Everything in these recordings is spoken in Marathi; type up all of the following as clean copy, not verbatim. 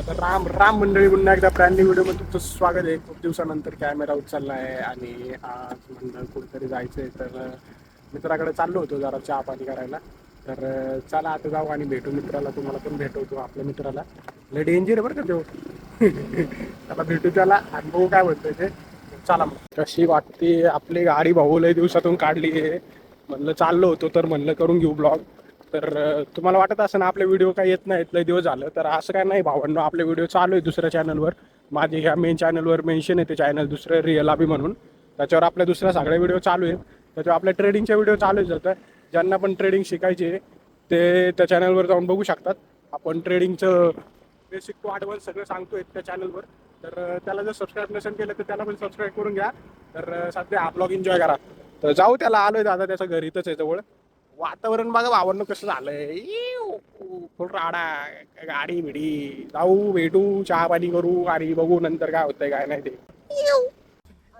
आता राम राम मंडळी पुन्हा एकदा ब्रँड न्यू व्हिडिओ मध्ये तुमचं स्वागत आहे. खूप दिवसानंतर कॅमेरा उचलला आहे आणि आज म्हणलं कुठेतरी जायचंय तर मित्राकडे चाललो होतो जरा चहा पाणी करायला. तर चला आता जाऊ आणि भेटू मित्राला. तुम्हाला पण भेटवतो आपल्या मित्राला. लय डेंजर आहे बरं का तो. त्याला भेटू त्याला आणि बघू काय म्हणतोय ते. चला मग. कशी वाटते आपली गाडी भाऊ लय दिवसातून काढली आहे. म्हणलं चाललो होतो तर म्हणलं करून घेऊ ब्लॉग. तर तुम्हाला वाटत असं ना आपले व्हिडिओ काय येत नाहीत लय दिवस झालं, तर असं काय नाही भावांनो. आपले व्हिडिओ चालू आहे दुसऱ्या चॅनलवर. माझे ह्या मेन चॅनलवर मेन्शन आहे ते चॅनल दुसरं रिअल अभि म्हणून. त्याच्यावर आपल्या दुसऱ्या सगळे व्हिडिओ चालू आहेत. त्याच्यावर आपल्या ट्रेडिंगचे व्हिडिओ चालू जातात. ज्यांना पण ट्रेडिंग शिकायचे ते त्या चॅनलवर जाऊन बघू शकतात. आपण ट्रेडिंगचं बेसिक टू ॲडव्हान्स सगळं सांगतोय त्या चॅनलवर. तर त्याला जर सबस्क्राईब नसेल केलं तर त्याला पण सबस्क्राईब करून घ्या. तर सध्या हा ब्लॉग एन्जॉय करा. तर जाऊ त्याला आलोय दादा त्याच्या घरी इथंच आहे जवळ. वातावरण बघा भावांनो कसं झालंय. फुल राडा गाडी बिडी. जाऊ भेटू चहा पाणी करू आणि बघू नंतर काय होतंय काय नाही ते.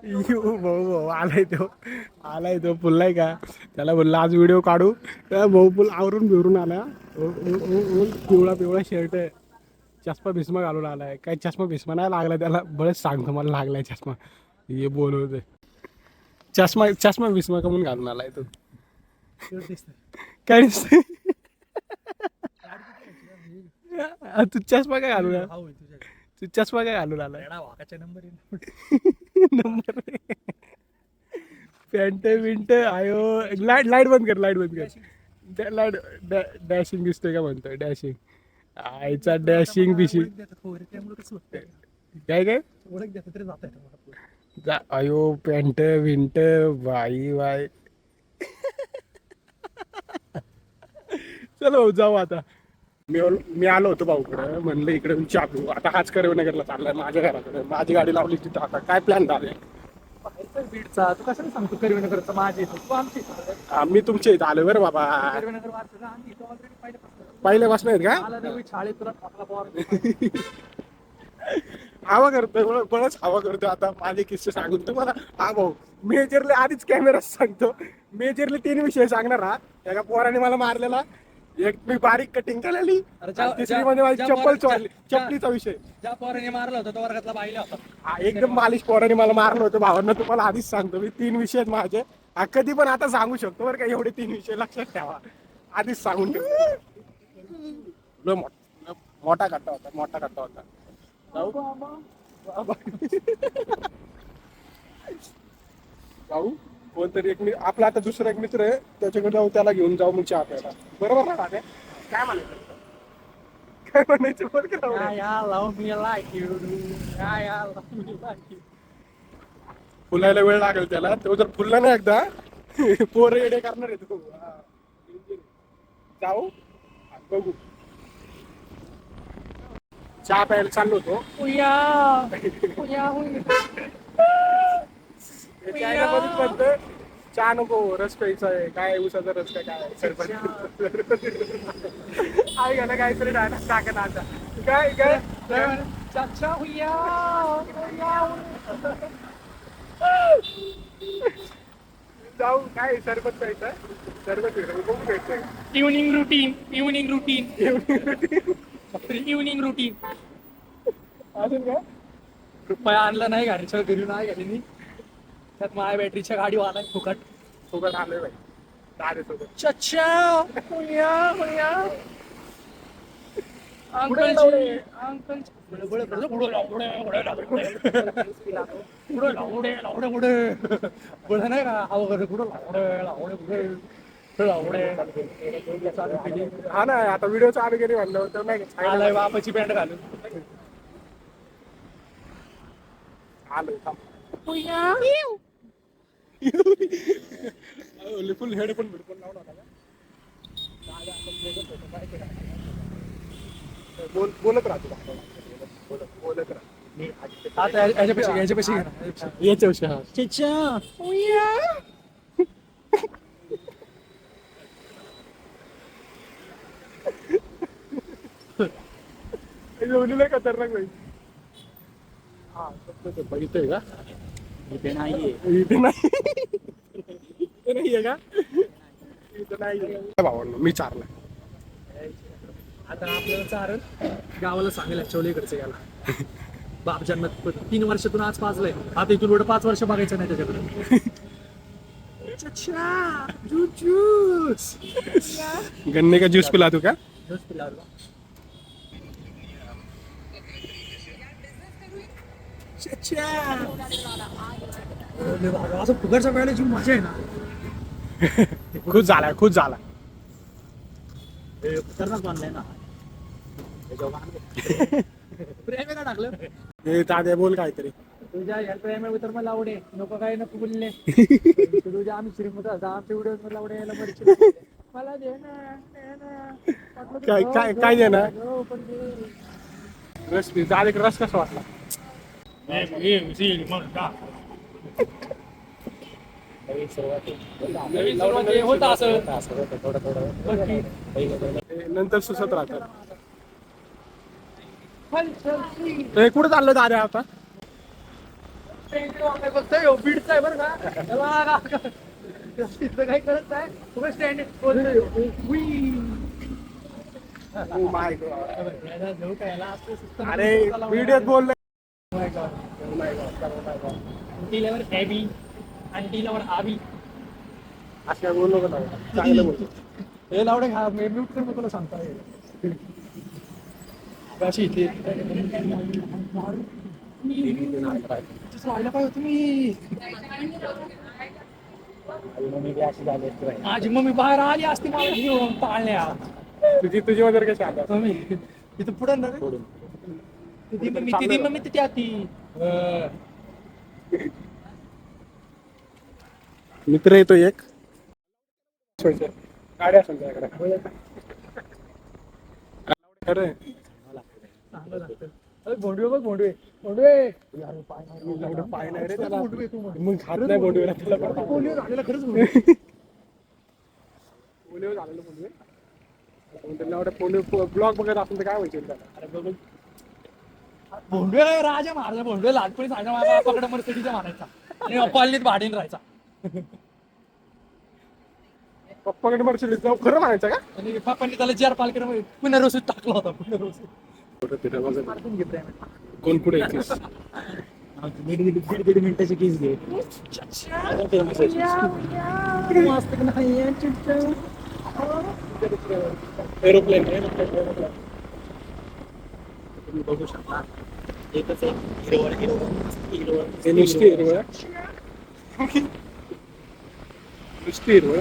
भाऊ भाऊ आलाय तो पुल्लाय का. त्याला बोलला आज व्हिडिओ काढू. त्या भाऊ पुल आवरून बिवरून आला. पिवळा पिवळा शर्ट चष्मा भीष्मा घालून आलाय. काय चष्मा भीष्मा नाही लागला त्याला. बरंच सांगतो मला लागलाय चष्मा. हे बोलवतोय चष्मा चष्मा भीष्मा कमून घालून आलाय तो. काय तू चष्मा काय घालून आला. तू चष्मा काय घालून आला. नंबर पॅन्ट विंट आयो. लाईट लाईट बंद कर लाईट बंद कर. लाईट डॅशिंग दिसतोय का म्हणतोय. डॅशिंग आईचा डॅशिंग बिशिंग काय काय अयो पॅन्ट विंट बाई बाई. चलो जाऊ आता. मी आलो होतो भाऊकडे. म्हणलं इकडे चहा पिऊ. आता हाच करवनगरला चाललाय माझ्या घराकडे. माझी गाडी लावली तिथं. आता काय प्लॅन झालाय बीडचा तू कशाला सांगतो करीमनगरचा माझे तू आमची मी तुमच्या इथं आलो बरं बाबा. करीमनगर वाचलं आम्ही इथं ऑलरेडी पहिल्यापासून आहेत का. मला देवी शाळेत तुला आपला पॉवर हवा करतो बरंच हवा करतो. आता माझे किस्से सांगून तुम्हाला हा भाऊ मेजरले आधीच कॅमेरा सांगतो. मेजरले 3 विषय सांगणार. हा एका पोराने मला मारलेला. एक मी बारीक कटिंग केलेली. तिसरी मध्ये माझी चप्पल चोरली. चपलीचा विषय. ज्या पोराने मारला होता तो वर्गातला बाईला होता. हा एकदम बालिश पोराने मला मारलं होतं भावांना. तुम्हाला आधीच सांगतो मी 3 विषय आहेत माझे. हा कधी पण आता सांगू शकतो बरं का. एवढे 3 विषय लक्षात ठेवा. आधीच सांगून ठेव. मोठा कट्टा होता. मोठा कट्टा होता. जाऊ कोणतरी एक आपला आता दुसरा एक मित्र आहे त्याच्याकडे जाऊ. त्याला घेऊन जाऊ मग चहा प्यायला. बरोबर ना राहते. काय म्हणायचं काय म्हणायचं बोल की फुलायला वेळ लागेल त्याला. तो जर फुलला ना एकदा पोर येडे करणार आहे तो. जाऊ बघू. चहा प्यायला चाललो होतो. चहा नको रस प्यायचा आहे. काय उसाचा रस काय काय सरपंच आई घाला काहीतरी डायलॉग टाका ना आता. काय काय चाचा हुया जाऊ. काय सरबत प्यायचं. सरबत बघू प्यायचं. Evening routine evening routine evening routine. अजून काय रुपया आणला नाही गाडीच्या घरी नाही गेली मी. त्यात माझ्या बॅटरीच्या गाडी वाहनाय फुकट सोबत आलोय बाई. दारे सोबत चचा हुया हुया अंकल जी अंकल नाही का अवघड हा ना. आता व्हिडिओ चालू केली म्हणलं तर नाही आलाय बापाची पॅन्ट घालून आलोय. फुल हेडफोन बिडफोन लावून होता का. बोलत राहतो. बोलत राहा. आता याच्यापेक्षा याच्याविषयी हा चचा लय खतरनाक बाई. हा इथे का. इथे नाहीये इथे नाही. इथे नाहीये का. इथे नाही भावांनो मी चारला. आता आपल्याला चारण गावाला सांगेल ऍक्च्युअली इकडचं गेला बापजांना 3 वर्षातून आज पाजलंय आता इथून पुढे 5 वर्ष बघायचं नाही त्याच्याकडे ज्यूस गन्ने का ज्यूस पिला तू का? पिला असं फुकटच्या वेळेला जी मजा आहे ना खुश झाला खुश झाला. खतरनाक बांधलाय ना प्रेम आहे का टाकलं हे तात्या बोल काहीतरी. तुझ्या या प्रेम आहे तर मला आवडे नको काय नको बोलले तुझ्या आम्ही श्रीमंत आमच्या व्हिडिओ मला आवडे यायला मरची मला दे ना काय देणार? रस पी. दादा रस कसा वाटला? होत असं नंतर सुसत राहतात. कुठे चाललं दादा आता? बीडचा आहे बरं का काही करत नाही तुम्ही स्टँड अरे व्हिडिओत बोलले. टील्यावर हॅबी आणि टील्यावर आबी असं काय बोललो का? चांगलं बोलतो. हे लावडे खा म्यूट कर तुला सांगता अशी इथे राहायला पाहिजे तुम्ही माझी मम्मी बाहेर आली असती मला घेऊन पाळण्या तुझी वगैरे कशी आता? मम्मी तिथं पुढे ना ती मम्मी तिथे आती मित्र येतो एक गाडी असेल त्याकडे. खरं चांगलं लागतं भोंडवे बघ भोंडवे भोंडवे पाय नाही रे त्याला. भोंडवे तू मग खात नाही बोंडवेला. त्याला पोलिओ झालेला खरंच पोलिओ झालेलं बोंडवे. त्यांना एवढं पोलिओ ब्लॉग बघत असेल तर काय व्हायचं त्याला? भोंडवे राजा महाराजा भोंडवे लहानपणी सांगा माझा पकडा मर्सिडीचा मारायचा आणि कॉलनीत भाडीन राहायचा पप्पाकडे मर्सिडीज जाऊ खरं म्हणायचं का? आणि पप्पांनी त्याला 4 पालकर पुन्हा रोसीत टाकला होता पुन्हा रोसीत कोण पुढे येतेस? दीड मिनिटाची केस घे एरोप्लेन तुम्ही बघू शकता एकच हिरवळ नुसती हिरवळ नुसती हिरवळ.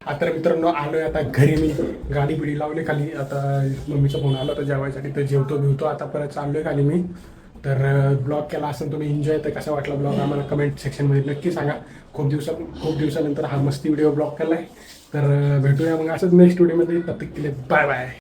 आता मित्रांनो आलोय आता घरी. मी गाडी बिडी लावली खाली. आता मम्मीचा फोन आला होता जेवायसाठी तर जेवतो बिवतो आता परत चाललोय खाली मी. तर ब्लॉग केला असेल तुम्ही एन्जॉय. तर कसा वाटला ब्लॉग आम्हाला कमेंट सेक्शनमध्ये नक्की सांगा. खूप दिवसानंतर हा मस्ती व्हिडिओ ब्लॉग केलाय. तर भेटूया मग असंच नेक्स्ट व्हिडिओमध्ये. तब तक के लिए बाय बाय.